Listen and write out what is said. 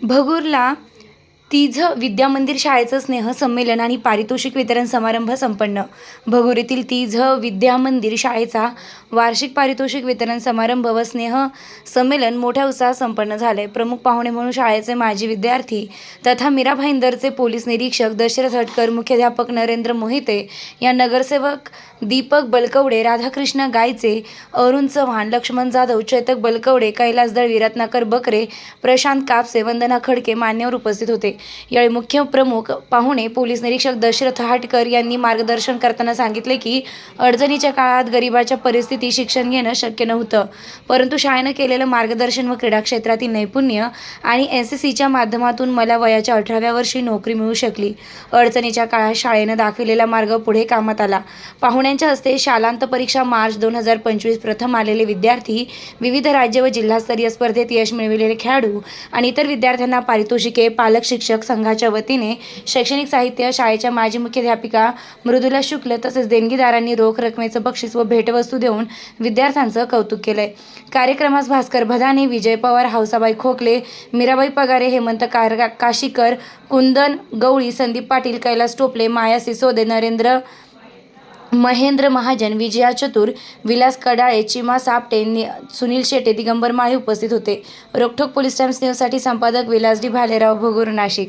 भगूरला तिझ विद्यामंदिर शाळेचं स्नेहसंमेलन आणि पारितोषिक वितरण समारंभ संपन्न. भगूर येथील तिझ विद्यामंदिर शाळेचा वार्षिक पारितोषिक वितरण समारंभ व स्नेह संमेलन मोठ्या उत्साहात संपन्न झाले. प्रमुख पाहुणे म्हणून शाळेचे माजी विद्यार्थी तथा मीरा भाईंदरचे पोलीस निरीक्षक दशरथ हटकर, मुख्याध्यापक नरेंद्र मोहिते या नगरसेवक दीपक बलकवडे, राधाकृष्ण गायचे, अरुण चव्हाण, लक्ष्मण जाधव, चैतक बलकवडे, कैलास दळवी, रत्नाकर बकरे, प्रशांत कापसे, वंदना खडके मान्यवर उपस्थित होते. यावेळी मुख्य प्रमुख पाहुणे पोलीस निरीक्षक दशरथ हटकर यांनी मार्गदर्शन करताना सांगितले की अडचणीच्या काळात गरिबाच्या परिस्थितीत शिक्षण घेणं शक्य नव्हतं, परंतु शाळेनं केलेलं मार्गदर्शन व क्रीडा क्षेत्रातील नैपुण्य आणि NCCच्या माध्यमातून मला वयाच्या 18व्या वर्षी नोकरी मिळू शकली. अडचणीच्या काळात शाळेनं दाखविलेला मार्ग पुढे कामात आला. पाहुण्यांच्या हस्ते शालांत परीक्षा मार्च 2025 प्रथम आलेले विद्यार्थी, विविध राज्य व जिल्हास्तरीय स्पर्धेत यश मिळविलेले खेळाडू आणि इतर विद्यार्थ्यांना पारितोषिके, पालक शिक्षक संघाच्या वतीने शैक्षणिक साहित्य, शाळेच्या माजी मुख्याध्यापिका मृदुला शुक्ल तसेच देणगीदारांनी रोख रकमेचं बक्षीस व भेटवस्तू देऊन विद्यार्थ्यांचं कौतुक केलंय. कार्यक्रमास भास्कर भदाने, विजय पवार, हौसाबाई खोकले, मीराबाई पगारे, हेमंत काशीकर, कुंदन गवळी, संदीप पाटील, कैलास टोपले, माया सिसोदे, महेंद्र महाजन, विजया चतुर, विलास कडाळे, चिमा सापटे, सुनील शेटे, दिगंबर माळी उपस्थित होते. रोकठोक पोलीस टाइम्स न्यूजसाठी संपादक विलास डी भालेराव, भगूर, नाशिक.